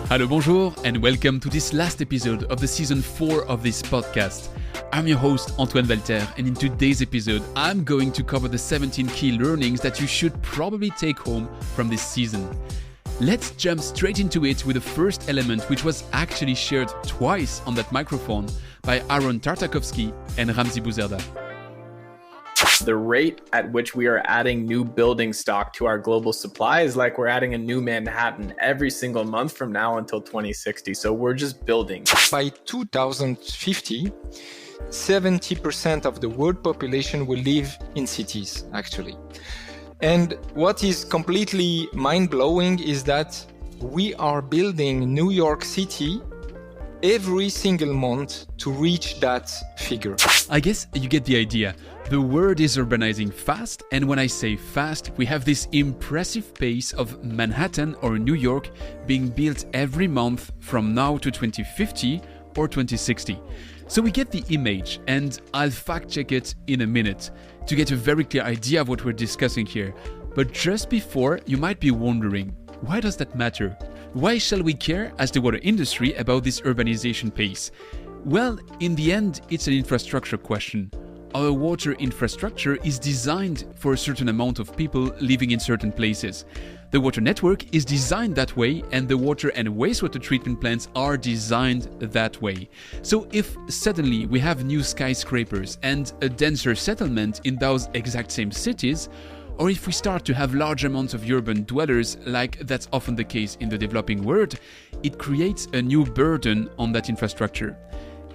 Hello, bonjour, and welcome to this last episode of the season 4 of this podcast. I'm your host, Antoine Walter, and in today's episode, I'm going to cover the 17 key learnings that you should probably take home from this season. Let's jump straight into it with the first element, which was actually shared twice on that microphone by Aaron Tartakovsky and Ramzi Bouzerda. The rate at which we are adding new building stock to our global supply is like we're adding a new Manhattan every single month from now until 2060. So we're just building. By 2050, 70% of the world population will live in cities, actually. And what is completely mind-blowing is that we are building New York City every single month to reach that figure. I guess you get the idea. The world is urbanizing fast, and when I say fast, we have this impressive pace of Manhattan or New York being built every month from now to 2050 or 2060. So we get the image, and I'll fact check it in a minute to get a very clear idea of what we're discussing here. But just before, you might be wondering, why does that matter? Why shall we care as the water industry about this urbanization pace? Well, in the end, it's an infrastructure question. Our water infrastructure is designed for a certain amount of people living in certain places. The water network is designed that way, and the water and wastewater treatment plants are designed that way. So if suddenly we have new skyscrapers and a denser settlement in those exact same cities, or if we start to have large amounts of urban dwellers, like that's often the case in the developing world, it creates a new burden on that infrastructure.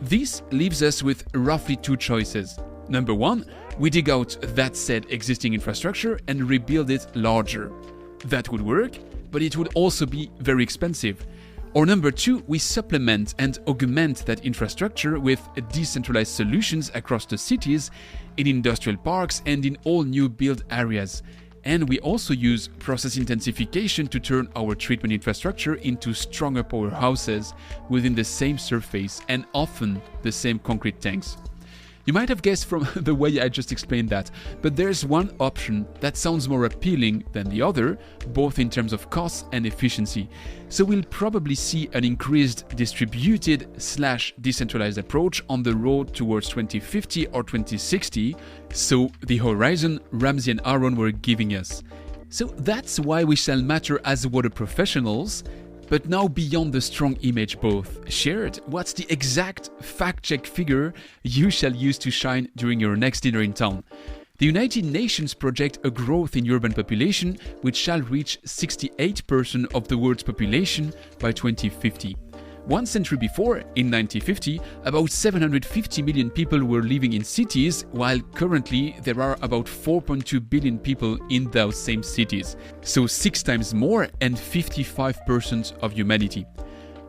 This leaves us with roughly two choices. Number one, we dig out that said existing infrastructure and rebuild it larger. That would work, but it would also be very expensive. Or number two, we supplement and augment that infrastructure with decentralized solutions across the cities, in industrial parks, and in all new build areas. And we also use process intensification to turn our treatment infrastructure into stronger powerhouses within the same surface and often the same concrete tanks. You might have guessed from the way I just explained that, but there's one option that sounds more appealing than the other, both in terms of cost and efficiency. So we'll probably see an increased distributed/decentralized approach on the road towards 2050 or 2060, so the horizon Ramzi and Aaron were giving us. So that's why we shall matter as water professionals. But now beyond the strong image both shared, what's the exact fact-check figure you shall use to shine during your next dinner in town? The United Nations project a growth in urban population which shall reach 68% of the world's population by 2050. 1 century before, in 1950, about 750 million people were living in cities, while currently there are about 4.2 billion people in those same cities. So 6 times more and 55% of humanity.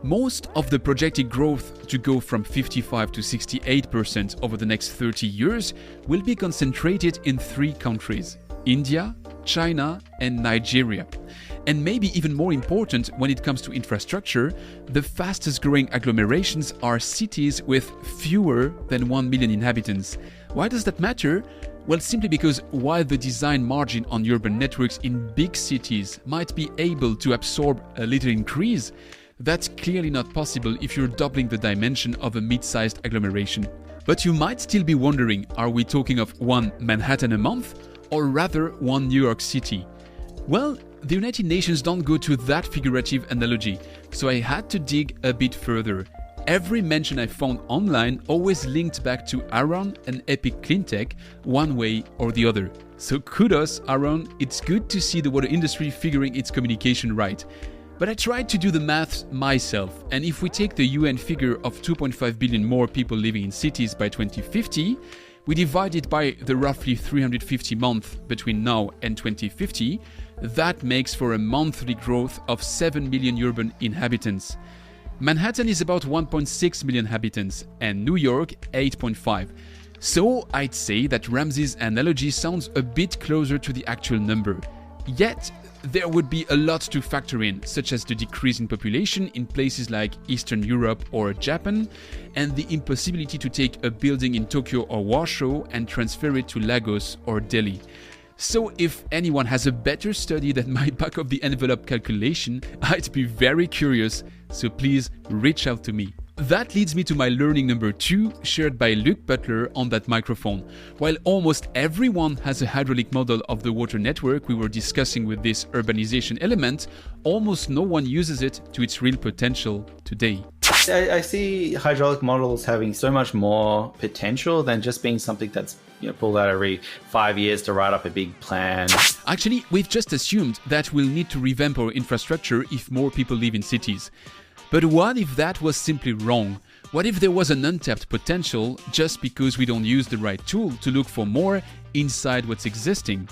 Most of the projected growth to go from 55 to 68% over the next 30 years will be concentrated in 3 countries: India, China, and Nigeria. And maybe even more important when it comes to infrastructure, the fastest growing agglomerations are cities with fewer than 1 million inhabitants. Why does that matter? Well, simply because while the design margin on urban networks in big cities might be able to absorb a little increase, that's clearly not possible if you're doubling the dimension of a mid-sized agglomeration. But you might still be wondering, are we talking of 1 Manhattan a month, or rather 1 New York City? Well, the United Nations don't go to that figurative analogy, so I had to dig a bit further. Every mention I found online always linked back to Aaron and Epic Cleantech one way or the other. So kudos, Aaron, it's good to see the water industry figuring its communication right. But I tried to do the maths myself, and if we take the UN figure of 2.5 billion more people living in cities by 2050, we divide it by the roughly 350 months between now and 2050, that makes for a monthly growth of 7 million urban inhabitants. Manhattan is about 1.6 million inhabitants and New York 8.5. So I'd say that Ramzi's analogy sounds a bit closer to the actual number. Yet, there would be a lot to factor in, such as the decrease in population in places like Eastern Europe or Japan, and the impossibility to take a building in Tokyo or Warsaw and transfer it to Lagos or Delhi. So if anyone has a better study than my back-of-the-envelope calculation, I'd be very curious so please reach out to me. That leads me to my learning number 2, shared by Luc Butler on that microphone. While almost everyone has a hydraulic model of the water network we were discussing with this urbanization element, almost no one uses it to its real potential today. I see hydraulic models having so much more potential than just being something that's pulled out every 5 years to write up a big plan. Actually, we've just assumed that we'll need to revamp our infrastructure if more people live in cities. But what if that was simply wrong? What if there was an untapped potential just because we don't use the right tool to look for more inside what's existing?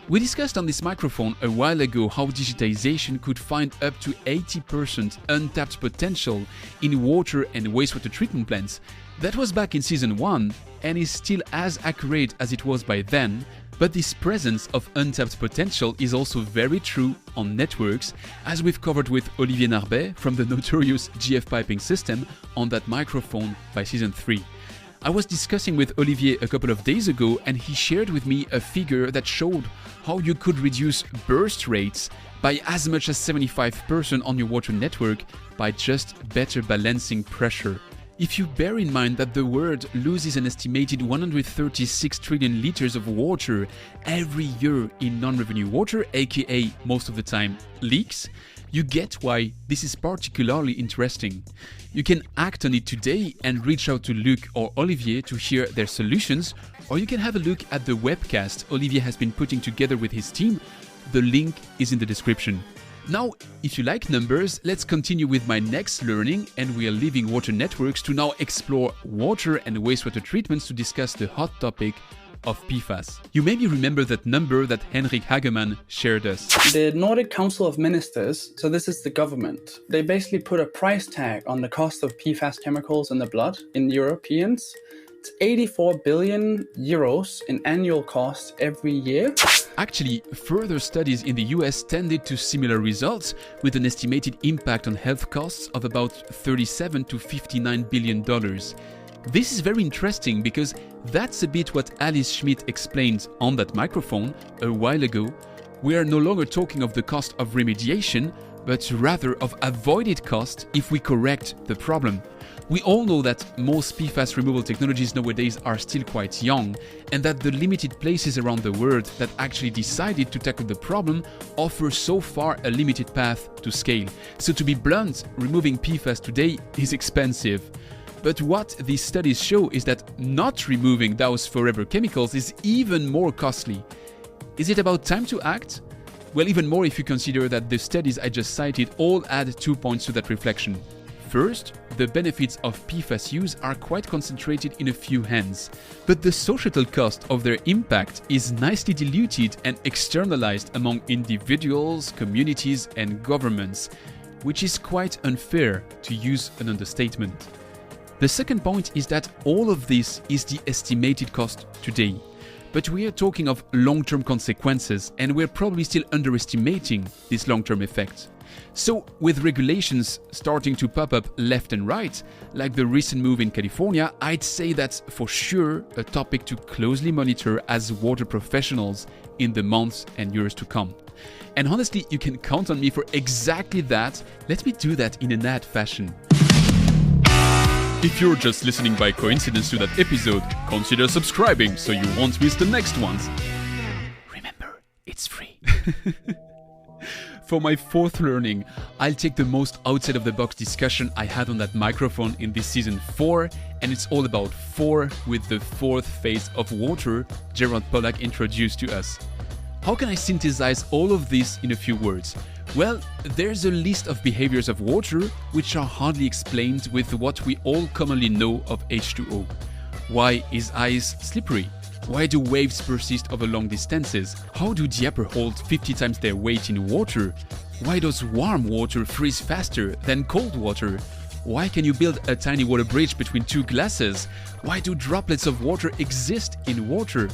We discussed on this microphone a while ago how digitization could find up to 80% untapped potential in water and wastewater treatment plants. That was back in season 1 and is still as accurate as it was by then, but this presence of untapped potential is also very true on networks, as we've covered with Olivier Narbet from the notorious GF piping system on that microphone by season 3. I was discussing with Olivier a couple of days ago and he shared with me a figure that showed how you could reduce burst rates by as much as 75% on your water network by just better balancing pressure. If you bear in mind that the world loses an estimated 136 trillion liters of water every year in non-revenue water, aka most of the time leaks, you get why this is particularly interesting. You can act on it today and reach out to Luc or Olivier to hear their solutions, or you can have a look at the webcast Olivier has been putting together with his team. The link is in the description. Now, if you like numbers, let's continue with my next learning, and we are leaving water networks to now explore water and wastewater treatments to discuss the hot topic of PFAS. You maybe remember that number that Henrik Hagemann shared us. The Nordic Council of Ministers, so this is the government, they basically put a price tag on the cost of PFAS chemicals in the blood in Europeans. It's 84 billion euros in annual cost every year. Actually, further studies in the US tended to similar results, with an estimated impact on health costs of about $37 to $59 billion. This is very interesting because that's a bit what Alice Schmidt explained on that microphone a while ago. We are no longer talking of the cost of remediation, but rather of avoided cost if we correct the problem. We all know that most PFAS removal technologies nowadays are still quite young, and that the limited places around the world that actually decided to tackle the problem offer so far a limited path to scale. So to be blunt, removing PFAS today is expensive. But what these studies show is that not removing those forever chemicals is even more costly. Is it about time to act? Well, even more if you consider that the studies I just cited all add 2 points to that reflection. First, the benefits of PFAS use are quite concentrated in a few hands, but the societal cost of their impact is nicely diluted and externalized among individuals, communities, and governments, which is quite unfair, to use an understatement. The second point is that all of this is the estimated cost today. But we are talking of long-term consequences, and we're probably still underestimating this long-term effect. So, with regulations starting to pop up left and right, like the recent move in California, I'd say that's for sure a topic to closely monitor as water professionals in the months and years to come. And honestly, you can count on me for exactly that. Let me do that in an ad fashion. If you're just listening by coincidence to that episode, consider subscribing so you won't miss the next ones. Remember, it's free. For my fourth learning, I'll take the most outside-of-the-box discussion I had on that microphone in this season 4, and it's all about 4 with the fourth phase of water Gerard Pollack introduced to us. How can I synthesize all of this in a few words? Well, there's a list of behaviors of water which are hardly explained with what we all commonly know of H2O. Why is ice slippery? Why do waves persist over long distances? How do diaper hold 50 times their weight in water? Why does warm water freeze faster than cold water? Why can you build a tiny water bridge between two glasses? Why do droplets of water exist in water?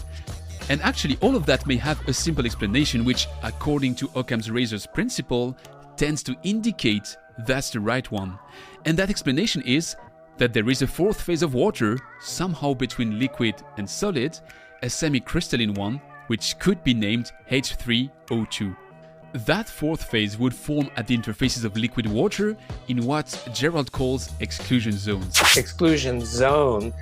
And actually, all of that may have a simple explanation which, according to Occam's razor's principle, tends to indicate that's the right one. And that explanation is that there is a fourth phase of water, somehow between liquid and solid, a semi-crystalline one, which could be named H3O2. That fourth phase would form at the interfaces of liquid water in what Gerald calls exclusion zones. Exclusion zone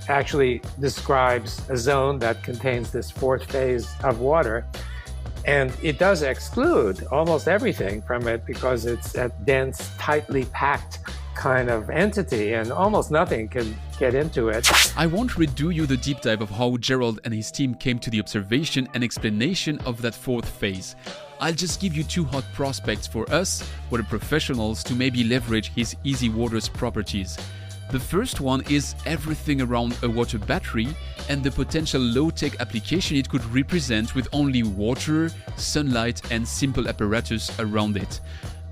actually describes a zone that contains this fourth phase of water, and it does exclude almost everything from it because it's a dense, tightly packed kind of entity, and almost nothing can get into it. I won't redo you the deep dive of how Gerald and his team came to the observation and explanation of that fourth phase. I'll just give you two hot prospects for us, water professionals, to maybe leverage his easy water's properties. The first one is everything around a water battery and the potential low-tech application it could represent with only water, sunlight and simple apparatus around it.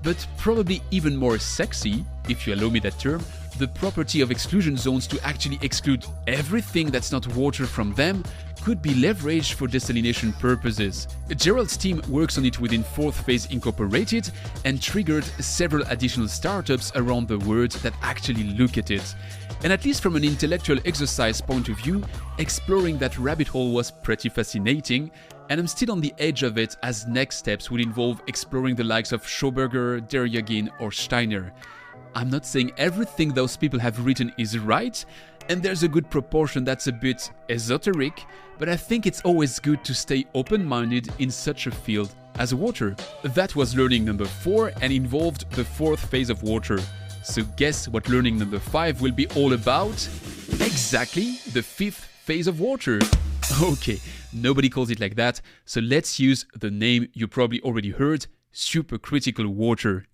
But probably even more sexy, if you allow me that term, the property of exclusion zones to actually exclude everything that's not water from them could be leveraged for desalination purposes. Gerald's team works on it within Fourth Phase Incorporated and triggered several additional startups around the world that actually look at it. And at least from an intellectual exercise point of view, exploring that rabbit hole was pretty fascinating, and I'm still on the edge of it as next steps would involve exploring the likes of Schoberger, Deryagin or Steiner. I'm not saying everything those people have written is right, and there's a good proportion that's a bit esoteric, but I think it's always good to stay open-minded in such a field as water. That was learning number 4 and involved the fourth phase of water. So guess what learning number 5 will be all about? Exactly the fifth phase of water. Okay, nobody calls it like that, so let's use the name you probably already heard, supercritical water.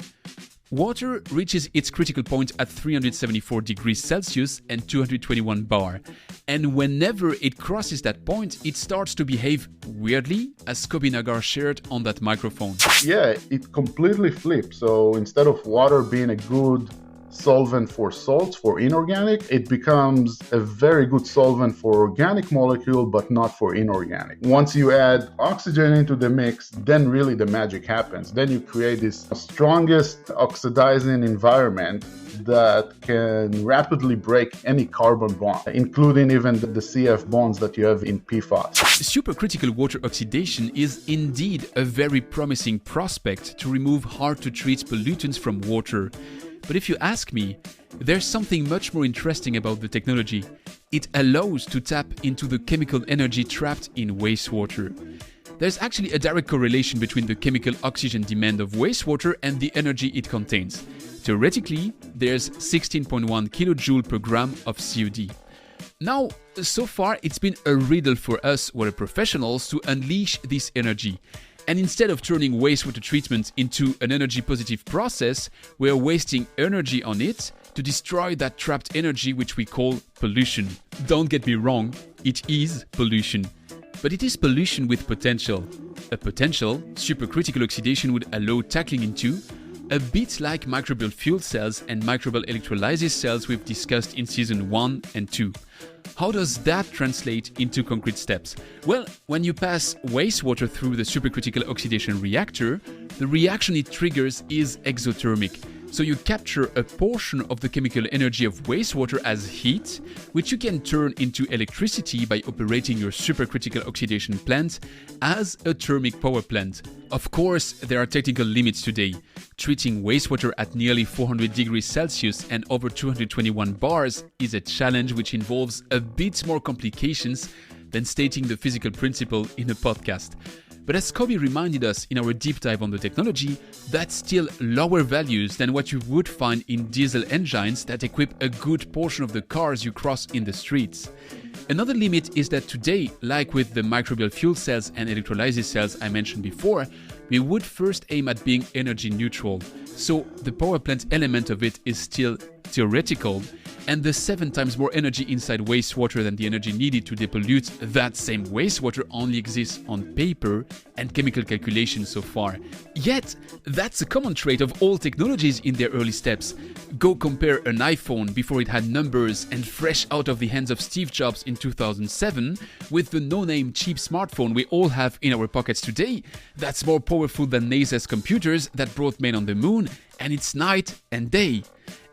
Water reaches its critical point at 374 degrees Celsius and 221 bar. And whenever it crosses that point, it starts to behave weirdly, as Kobi Nagar shared on that microphone. Yeah, it completely flips. So instead of water being a good solvent for salts, for inorganic, it becomes a very good solvent for organic molecule, but not for inorganic. Once you add oxygen into the mix, then really the magic happens. Then you create this strongest oxidizing environment that can rapidly break any carbon bond, including even the CF bonds that you have in PFAS. Supercritical water oxidation is indeed a very promising prospect to remove hard-to-treat pollutants from water. But if you ask me, there's something much more interesting about the technology. It allows to tap into the chemical energy trapped in wastewater. There's actually a direct correlation between the chemical oxygen demand of wastewater and the energy it contains. Theoretically, there's 16.1 kilojoule per gram of COD. Now, so far it's been a riddle for us water professionals to unleash this energy. And instead of turning wastewater treatment into an energy-positive process, we are wasting energy on it to destroy that trapped energy which we call pollution. Don't get me wrong, it is pollution. But it is pollution with potential. A potential supercritical oxidation would allow tackling into, a bit like microbial fuel cells and microbial electrolysis cells we've discussed in season 1 and 2. How does that translate into concrete steps? Well, when you pass wastewater through the supercritical oxidation reactor, the reaction it triggers is exothermic. So you capture a portion of the chemical energy of wastewater as heat, which you can turn into electricity by operating your supercritical oxidation plant as a thermic power plant. Of course, there are technical limits today. Treating wastewater at nearly 400 degrees Celsius and over 221 bars is a challenge which involves a bit more complications than stating the physical principle in a podcast. But as Kobi reminded us in our deep dive on the technology, that's still lower values than what you would find in diesel engines that equip a good portion of the cars you cross in the streets. Another limit is that today, like with the microbial fuel cells and electrolysis cells I mentioned before, we would first aim at being energy neutral. So the power plant element of it is still theoretical, and the 7 times more energy inside wastewater than the energy needed to depollute that same wastewater only exists on paper and chemical calculations so far. Yet, that's a common trait of all technologies in their early steps. Go compare an iPhone before it had numbers and fresh out of the hands of Steve Jobs in 2007 with the no-name cheap smartphone we all have in our pockets today. That's more powerful than NASA's computers that brought men on the moon, and it's night and day.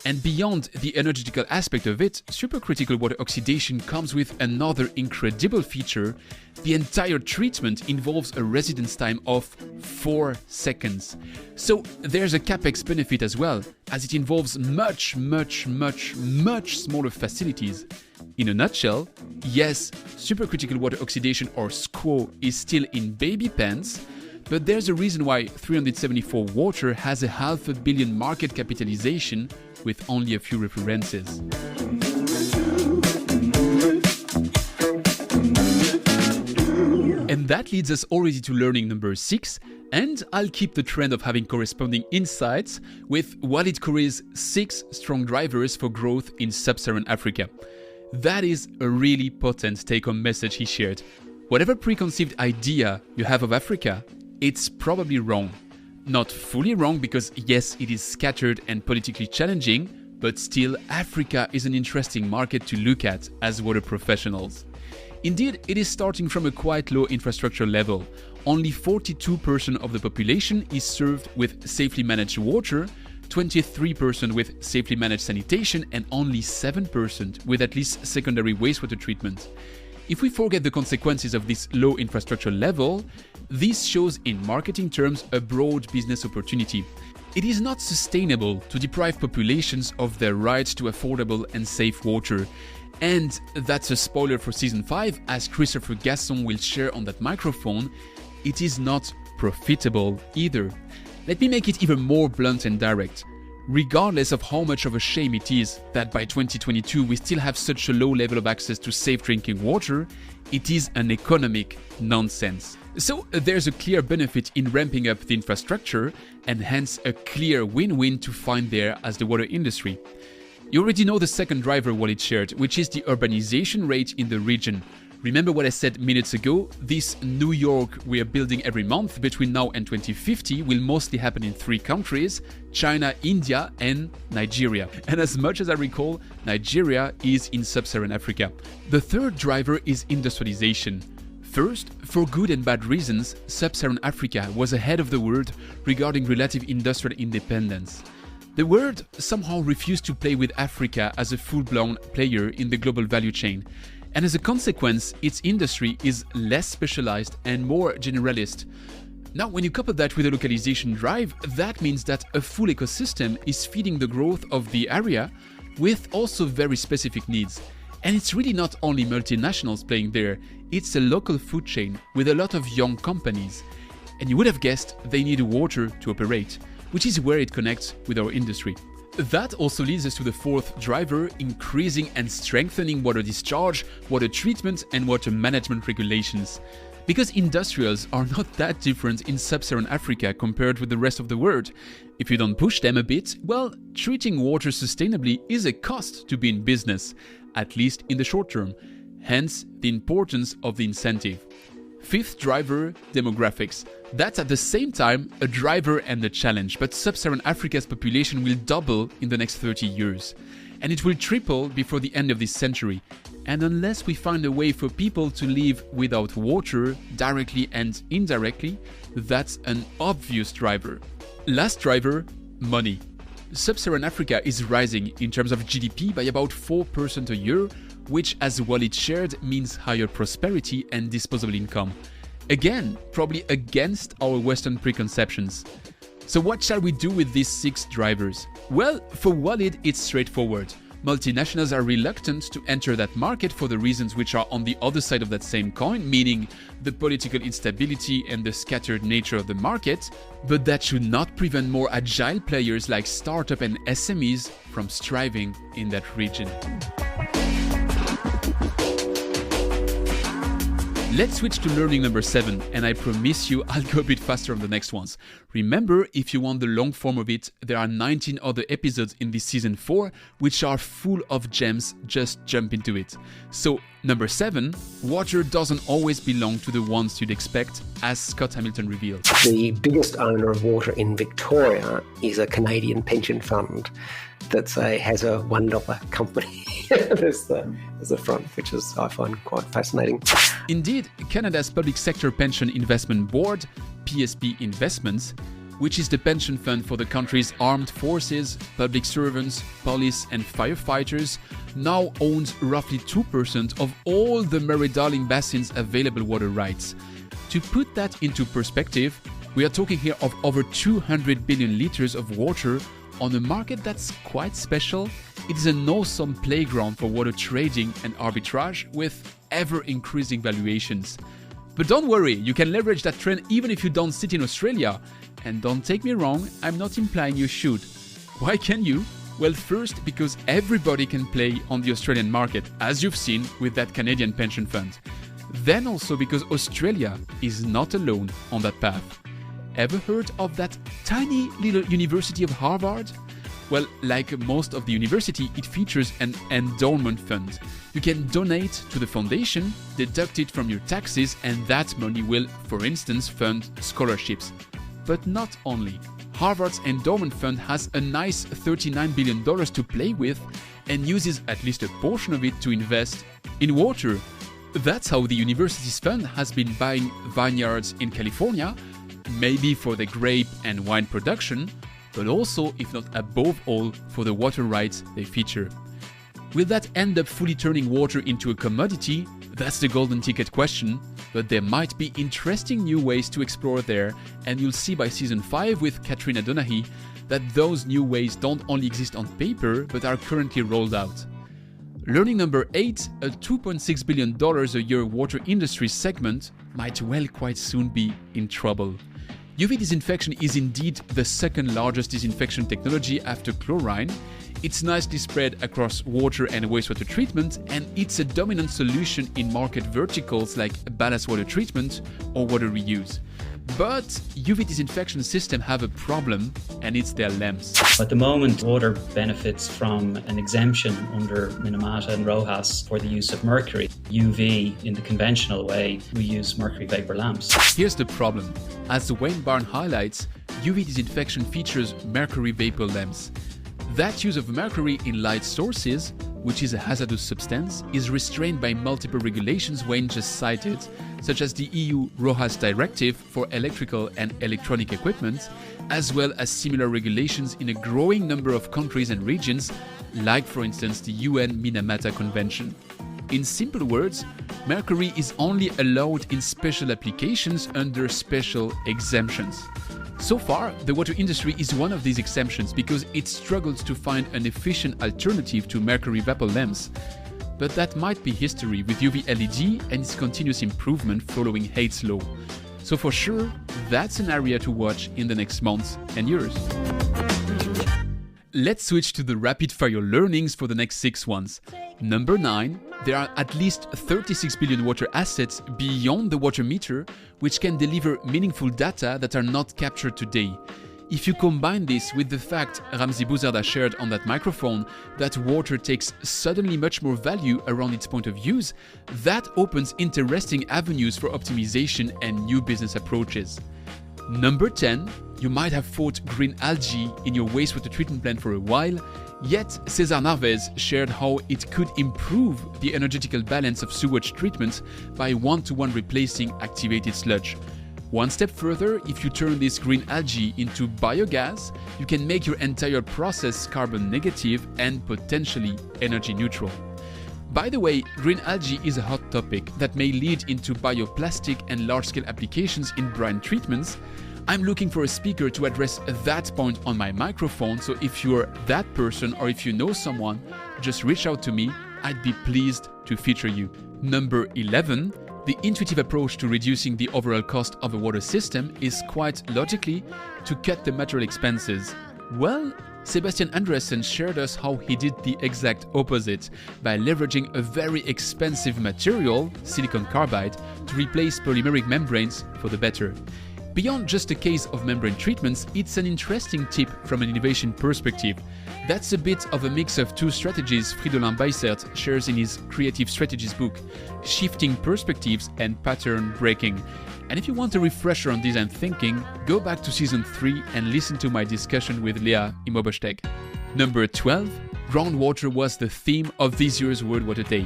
And beyond the energetical aspect of it, supercritical water oxidation comes with another incredible feature. The entire treatment involves a residence time of 4 seconds. So there's a capex benefit as well, as it involves much smaller facilities. In a nutshell, yes, supercritical water oxidation, or SCO, is still in baby pants, but there's a reason why 374 Water has a $500 million market capitalization with only a few references. And that leads us already to learning number 6, and I'll keep the trend of having corresponding insights with Walid Kore's 6 strong drivers for growth in Sub-Saharan Africa. That is a really potent take-home message he shared. Whatever preconceived idea you have of Africa, it's probably wrong. Not fully wrong, because yes, it is scattered and politically challenging, but still Africa is an interesting market to look at as water professionals. Indeed, it is starting from a quite low infrastructure level. Only 42% of the population is served with safely managed water, 23% with safely managed sanitation, and only 7% with at least secondary wastewater treatment. If we forget the consequences of this low infrastructure level, this shows in marketing terms a broad business opportunity. It is not sustainable to deprive populations of their right to affordable and safe water. And that's a spoiler for Season 5, as Christopher Gasson will share on that microphone. It is not profitable either. Let me make it even more blunt and direct. Regardless of how much of a shame it is that by 2022 we still have such a low level of access to safe drinking water, it is an economic nonsense. So there's a clear benefit in ramping up the infrastructure, and hence a clear win-win to find there as the water industry. You already know the second driver Walid shared, which is the urbanization rate in the region. Remember what I said minutes ago? This New York we are building every month between now and 2050 will mostly happen in 3 countries: China, India, and Nigeria. And as much as I recall, Nigeria is in Sub-Saharan Africa. The third driver is industrialization. First, for good and bad reasons, Sub-Saharan Africa was ahead of the world regarding relative industrial independence. The world somehow refused to play with Africa as a full-blown player in the global value chain. And as a consequence, its industry is less specialized and more generalist. Now, when you couple that with a localization drive, that means that a full ecosystem is feeding the growth of the area with also very specific needs. And it's really not only multinationals playing there, it's a local food chain with a lot of young companies. And you would have guessed they need water to operate, which is where it connects with our industry. That also leads us to the fourth driver: increasing and strengthening water discharge, water treatment, and water management regulations. Because industrials are not that different in Sub-Saharan Africa compared with the rest of the world. If you don't push them a bit, well, treating water sustainably is a cost to be in business, at least in the short term. Hence, the importance of the incentive. Fifth driver, demographics. That's at the same time a driver and a challenge, but Sub-Saharan Africa's population will double in the next 30 years. And it will triple before the end of this century. And unless we find a way for people to live without water, directly and indirectly, that's an obvious driver. Last driver, money. Sub-Saharan Africa is rising in terms of GDP by about 4% a year, which, as Walid shared, means higher prosperity and disposable income. Again, probably against our Western preconceptions. So what shall we do with these 6 drivers? Well, for Walid, it's straightforward. Multinationals are reluctant to enter that market for the reasons which are on the other side of that same coin, meaning the political instability and the scattered nature of the market, but that should not prevent more agile players like startup and SMEs from striving in that region. Let's switch to learning number 7, and I promise you I'll go a bit faster on the next ones. Remember, if you want the long form of it, there are 19 other episodes in this season 4, which are full of gems. Just jump into it. So, number 7, water doesn't always belong to the ones you'd expect, as Scott Hamilton revealed. The biggest owner of water in Victoria is a Canadian pension fund that has a $1 company as the front, which is, I find, quite fascinating. Indeed, Canada's Public Sector Pension Investment Board, PSP Investments, which is the pension fund for the country's armed forces, public servants, police and firefighters, now owns roughly 2% of all the Murray-Darling Basin's available water rights. To put that into perspective, we are talking here of over 200 billion liters of water on a market that's quite special. It is an awesome playground for water trading and arbitrage with ever-increasing valuations. But don't worry, you can leverage that trend even if you don't sit in Australia. And don't take me wrong, I'm not implying you should. Why can you? Well, first, because everybody can play on the Australian market, as you've seen with that Canadian pension fund. Then also because Australia is not alone on that path. Ever heard of that tiny little University of Harvard? Well, like most of the university, it features an endowment fund. You can donate to the foundation, deduct it from your taxes, and that money will, for instance, fund scholarships. But not only. Harvard's endowment fund has a nice $39 billion to play with and uses at least a portion of it to invest in water. That's how the university's fund has been buying vineyards in California, maybe for the grape and wine production, but also, if not above all, for the water rights they feature. Will that end up fully turning water into a commodity? That's the golden ticket question, but there might be interesting new ways to explore there, and you'll see by season 5 with Katrina Donaghy that those new ways don't only exist on paper, but are currently rolled out. Learning number 8, a $2.6 billion a year water industry segment might well quite soon be in trouble. UV disinfection is indeed the second largest disinfection technology after chlorine. It's nicely spread across water and wastewater treatment, and it's a dominant solution in market verticals like ballast water treatment or water reuse. But UV disinfection systems have a problem, and it's their lamps. At the moment, water benefits from an exemption under Minamata and Rojas for the use of mercury. UV, in the conventional way, we use mercury vapor lamps. Here's the problem. As Wayne Barn highlights, UV disinfection features mercury vapor lamps. That use of mercury in light sources, which is a hazardous substance, is restrained by multiple regulations Wayne just cited, such as the EU Rojas Directive for electrical and electronic equipment, as well as similar regulations in a growing number of countries and regions, like for instance the UN Minamata Convention. In simple words, mercury is only allowed in special applications under special exemptions. So far, the water industry is one of these exemptions because it struggles to find an efficient alternative to mercury vapor lamps. But that might be history with UV LED and its continuous improvement following Haigh's Law. So for sure, that's an area to watch in the next months and years. Let's switch to the rapid fire learnings for the next 6 ones. Number 9, there are at least 36 billion water assets beyond the water meter which can deliver meaningful data that are not captured today. If you combine this with the fact Ramzi Bouzerda shared on that microphone that water takes suddenly much more value around its point of use, that opens interesting avenues for optimization and new business approaches. Number 10, you might have thought green algae in your wastewater treatment plant for a while, yet César Narvez shared how it could improve the energetical balance of sewage treatment by one-to-one replacing activated sludge. One step further, if you turn this green algae into biogas, you can make your entire process carbon negative and potentially energy neutral. By the way, green algae is a hot topic that may lead into bioplastic and large-scale applications in brine treatments. I'm looking for a speaker to address that point on my microphone, so if you're that person or if you know someone, just reach out to me. I'd be pleased to feature you. Number 11, the intuitive approach to reducing the overall cost of a water system is quite logically to cut the material expenses. Well, Sebastian Andresen shared us how he did the exact opposite by leveraging a very expensive material, silicon carbide, to replace polymeric membranes for the better. Beyond just a case of membrane treatments, it's an interesting tip from an innovation perspective. That's a bit of a mix of two strategies Fridolin Beissert shares in his Creative Strategies book, Shifting Perspectives and Pattern Breaking. And if you want a refresher on design thinking, go back to season 3 and listen to my discussion with Lea Imobostek. Number 12, groundwater was the theme of this year's World Water Day.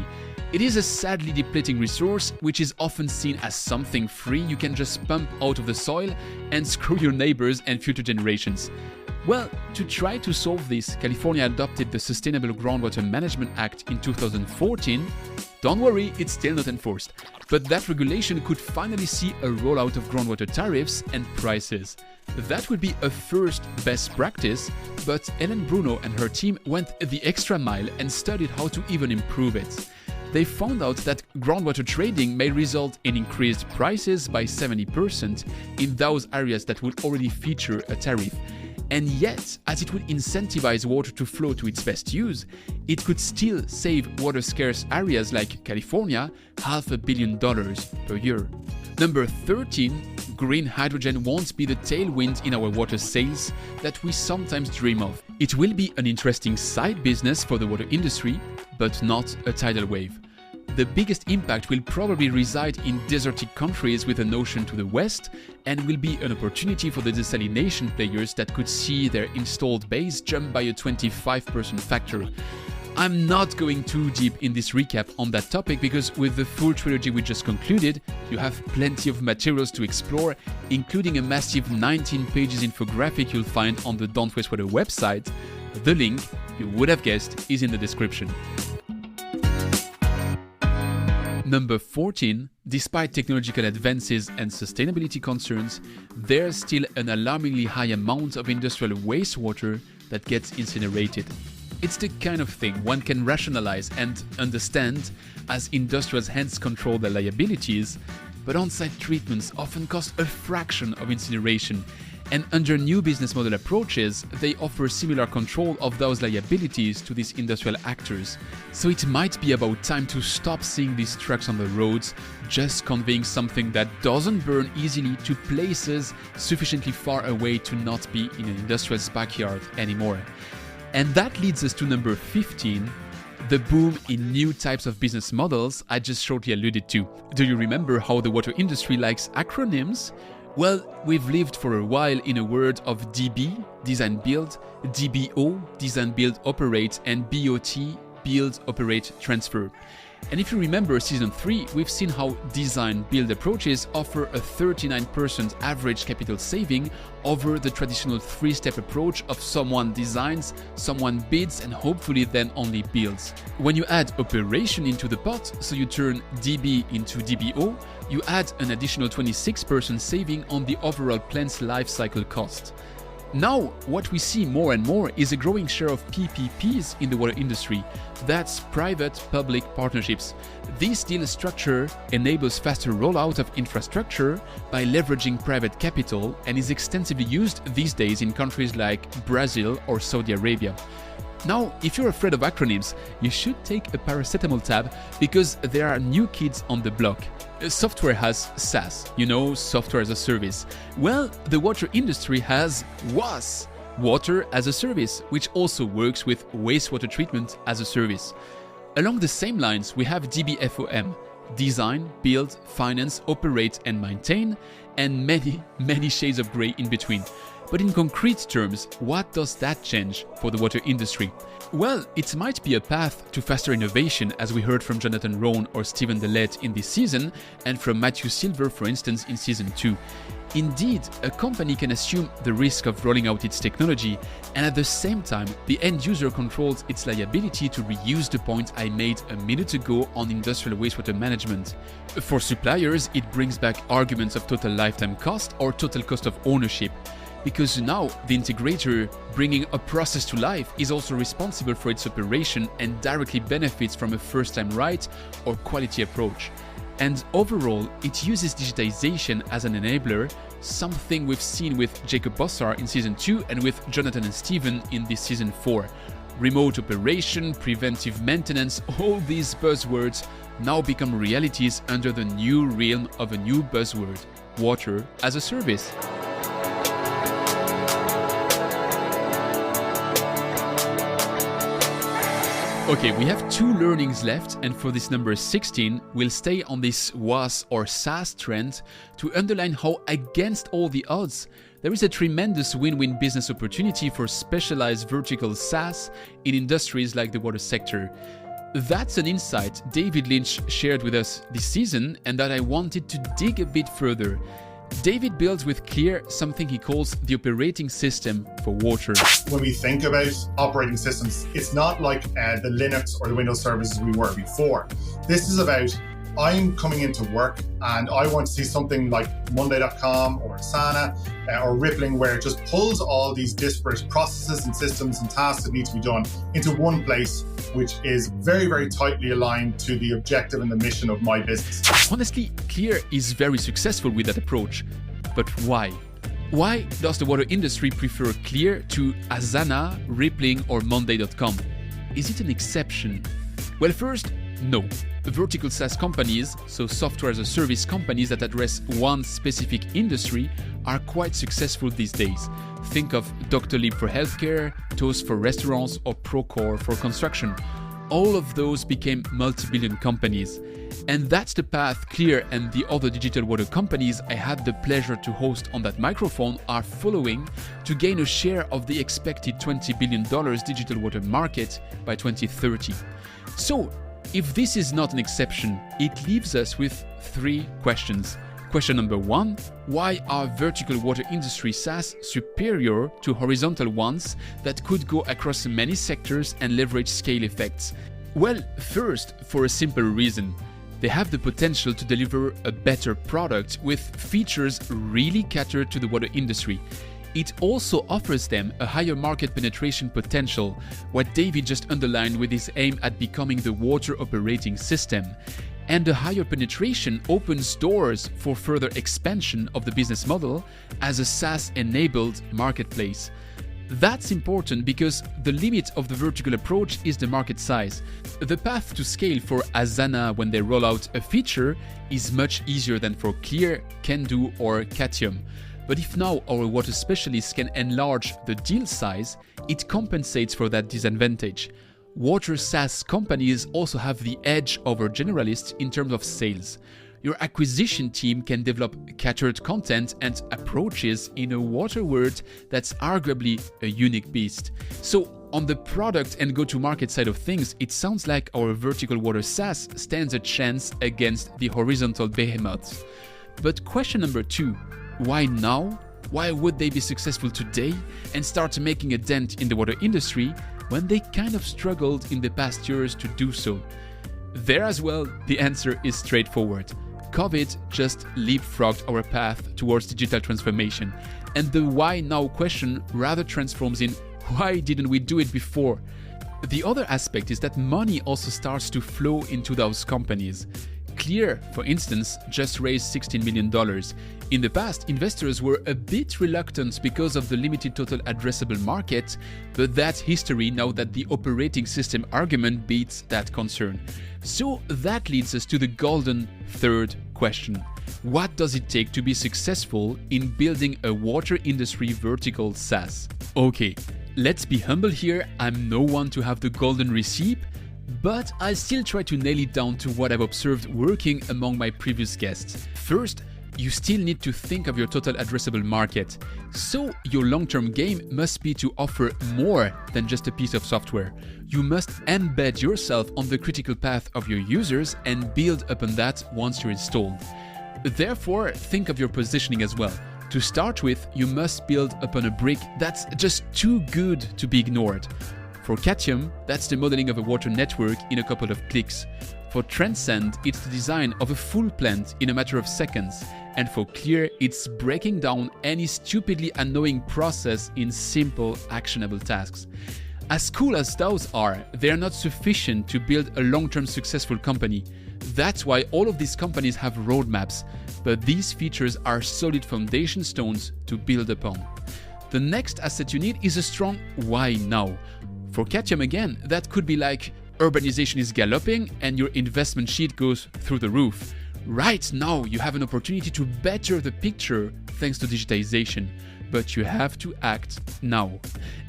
It is a sadly depleting resource, which is often seen as something free you can just pump out of the soil and screw your neighbors and future generations. Well, to try to solve this, California adopted the Sustainable Groundwater Management Act in 2014. Don't worry, it's still not enforced. But that regulation could finally see a rollout of groundwater tariffs and prices. That would be a first best practice, but Ellen Bruno and her team went the extra mile and studied how to even improve it. They found out that groundwater trading may result in increased prices by 70% in those areas that would already feature a tariff. And yet, as it would incentivize water to flow to its best use, it could still save water-scarce areas like California $500 million per year. Number 13, green hydrogen won't be the tailwind in our water sales that we sometimes dream of. It will be an interesting side business for the water industry, but not a tidal wave. The biggest impact will probably reside in desertic countries with an ocean to the west, and will be an opportunity for the desalination players that could see their installed base jump by a 25% factor. I'm not going too deep in this recap on that topic because with the full trilogy we just concluded, you have plenty of materials to explore, including a massive 19 pages infographic you'll find on the Don't Waste Water website. The link, you would have guessed, is in the description. Number 14, despite technological advances and sustainability concerns, there's still an alarmingly high amount of industrial wastewater that gets incinerated. It's the kind of thing one can rationalize and understand as industrials hence control their liabilities, but on-site treatments often cost a fraction of incineration, and under new business model approaches, they offer similar control of those liabilities to these industrial actors. So it might be about time to stop seeing these trucks on the roads, just conveying something that doesn't burn easily to places sufficiently far away to not be in an industrial's backyard anymore. And that leads us to number 15, the boom in new types of business models I just shortly alluded to. Do you remember how the water industry likes acronyms? Well, we've lived for a while in a world of DB, Design Build, DBO, Design Build Operate, and BOT, Build Operate Transfer. And if you remember season 3, we've seen how design build approaches offer a 39% average capital saving over the traditional 3-step approach of someone designs, someone bids, and hopefully then only builds. When you add operation into the pot, so you turn DB into DBO, you add an additional 26% saving on the overall plant's life cycle cost. Now, what we see more and more is a growing share of PPPs in the water industry. That's private-public partnerships. This deal structure enables faster rollout of infrastructure by leveraging private capital and is extensively used these days in countries like Brazil or Saudi Arabia. Now, if you're afraid of acronyms, you should take a paracetamol tab because there are new kids on the block. Software has SaaS, software as a service. Well, the water industry has WAS, water as a service, which also works with wastewater treatment as a service. Along the same lines, we have DBFOM, design, build, finance, operate and maintain, and many shades of grey in between. But in concrete terms, what does that change for the water industry? Well, it might be a path to faster innovation, as we heard from Jonathan Rohn or Stephen Delette in this season, and from Matthew Silver, for instance, in season 2. Indeed, a company can assume the risk of rolling out its technology, and at the same time, the end user controls its liability to reuse the point I made a minute ago on industrial wastewater management. For suppliers, it brings back arguments of total lifetime cost or total cost of ownership. Because now the integrator bringing a process to life is also responsible for its operation and directly benefits from a first-time right or quality approach. And overall, it uses digitization as an enabler, something we've seen with Jacob Bossar in season 2 and with Jonathan and Stephen in this season 4. Remote operation, preventive maintenance, all these buzzwords now become realities under the new realm of a new buzzword, water as a service. Okay, we have 2 learnings left, and for this number 16, we'll stay on this WAS or SaaS trend to underline how, against all the odds, there is a tremendous win-win business opportunity for specialized vertical SaaS in industries like the water sector. That's an insight David Lynch shared with us this season and that I wanted to dig a bit further. David builds with Clear something he calls the operating system for water. When we think about operating systems, it's not like the Linux or the Windows services we were before. This is about, I'm coming into work and I want to see something like Monday.com or Asana or Rippling, where it just pulls all these disparate processes and systems and tasks that need to be done into one place, which is very, very tightly aligned to the objective and the mission of my business. Honestly, Clear is very successful with that approach. But why? Why does the water industry prefer Clear to Asana, Rippling, or Monday.com? Is it an exception? Well, first, no. Vertical SaaS companies, so software as a service companies that address one specific industry, are quite successful these days. Think of Doctolib for healthcare, Toast for restaurants, or Procore for construction. All of those became multi-billion companies. And that's the path Clear and the other digital water companies I had the pleasure to host on that microphone are following to gain a share of the expected $20 billion digital water market by 2030. So, if this is not an exception, it leaves us with 3 questions. Question number 1, why are vertical water industry SaaS superior to horizontal ones that could go across many sectors and leverage scale effects? Well, first, for a simple reason. They have the potential to deliver a better product with features really catered to the water industry. It also offers them a higher market penetration potential, what David just underlined with his aim at becoming the water operating system. And the higher penetration opens doors for further expansion of the business model as a SaaS-enabled marketplace. That's important because the limit of the vertical approach is the market size. The path to scale for Asana when they roll out a feature is much easier than for Clear, Can-Do, or Catium. But if now our water specialists can enlarge the deal size, it compensates for that disadvantage. Water SaaS companies also have the edge over generalists in terms of sales. Your acquisition team can develop catered content and approaches in a water world that's arguably a unique beast. So, on the product and go-to-market side of things, it sounds like our vertical water SaaS stands a chance against the horizontal behemoths. But question number 2, why now? Why would they be successful today and start making a dent in the water industry when they kind of struggled in the past years to do so? There as well, the answer is straightforward. COVID just leapfrogged our path towards digital transformation, and the why now question rather transforms in why didn't we do it before? The other aspect is that money also starts to flow into those companies. Clear, for instance, just raised $16 million. In the past, investors were a bit reluctant because of the limited total addressable market, but that's history now that the operating system argument beats that concern. So that leads us to the golden third question. What does it take to be successful in building a water industry vertical SaaS? Okay, let's be humble here. I'm no one to have the golden recipe, but I'll still try to nail it down to what I've observed working among my previous guests. First, you still need to think of your total addressable market. So your long-term game must be to offer more than just a piece of software. You must embed yourself on the critical path of your users and build upon that once you're installed. Therefore, think of your positioning as well. To start with, you must build upon a brick that's just too good to be ignored. For Catium, that's the modeling of a water network in a couple of clicks. For Transcend, it's the design of a full plant in a matter of seconds. And for Clear, it's breaking down any stupidly annoying process in simple, actionable tasks. As cool as those are, they're not sufficient to build a long-term successful company. That's why all of these companies have roadmaps, but these features are solid foundation stones to build upon. The next asset you need is a strong why now. For Catium again, that could be like urbanization is galloping and your investment sheet goes through the roof. Right now, you have an opportunity to better the picture thanks to digitization, but you have to act now.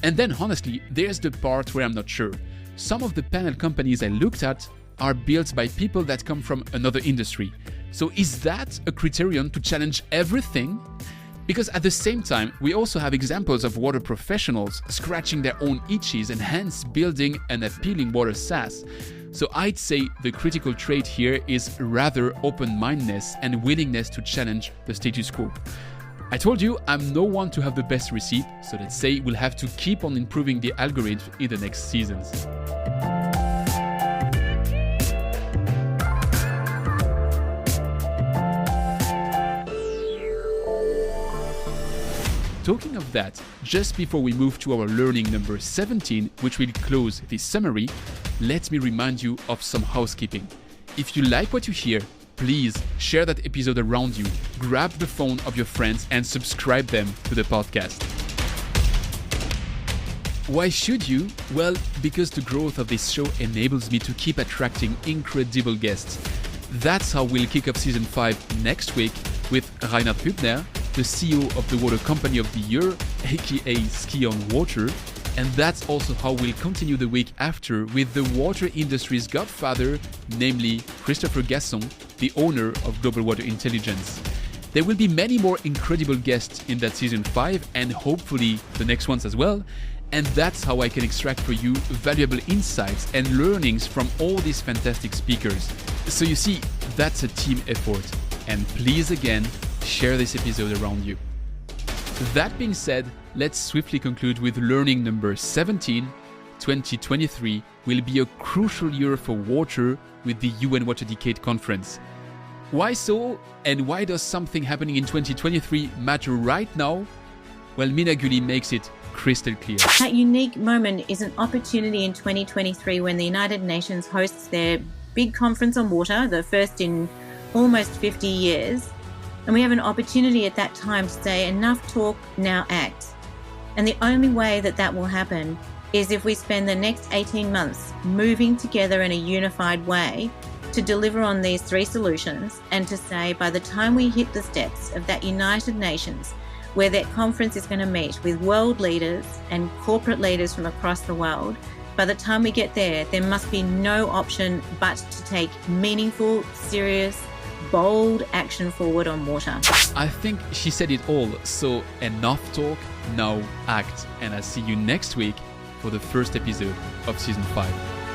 And then honestly, there's the part where I'm not sure. Some of the panel companies I looked at are built by people that come from another industry. So is that a criterion to challenge everything? Because at the same time, we also have examples of water professionals scratching their own itches and hence building an appealing water SaaS. So I'd say the critical trait here is rather open-mindedness and willingness to challenge the status quo. I told you I'm no one to have the best recipe, so let's say we'll have to keep on improving the algorithm in the next seasons. Talking of that, just before we move to our learning number 17, which will close this summary, let me remind you of some housekeeping. If you like what you hear, please share that episode around you, grab the phone of your friends and subscribe them to the podcast. Why should you? Well, because the growth of this show enables me to keep attracting incredible guests. That's how we'll kick off Season 5 next week with Reinhard Hübner, the CEO of the Water Company of the Year, aka Ski on Water, and that's also how we'll continue the week after with the water industry's godfather, namely Christopher Gasson, the owner of Global Water Intelligence. There will be many more incredible guests in that Season 5 and hopefully the next ones as well, and that's how I can extract for you valuable insights and learnings from all these fantastic speakers. So you see, that's a team effort, and please again, share this episode around you. That being said, let's swiftly conclude with learning number 17. 2023 will be a crucial year for water with the UN Water Decade Conference. Why so? And why does something happening in 2023 matter right now? Well, Mina Guli makes it crystal clear. That unique moment is an opportunity in 2023 when the United Nations hosts their big conference on water, the first in almost 50 years. And we have an opportunity at that time to say, enough talk, now act. And the only way that that will happen is if we spend the next 18 months moving together in a unified way to deliver on these three solutions and to say, by the time we hit the steps of that United Nations, where that conference is going to meet with world leaders and corporate leaders from across the world, by the time we get there, there must be no option but to take meaningful, serious, bold action forward on water. I think she said it all, so enough talk, now act. And I'll see you next week for the first episode of Season 5.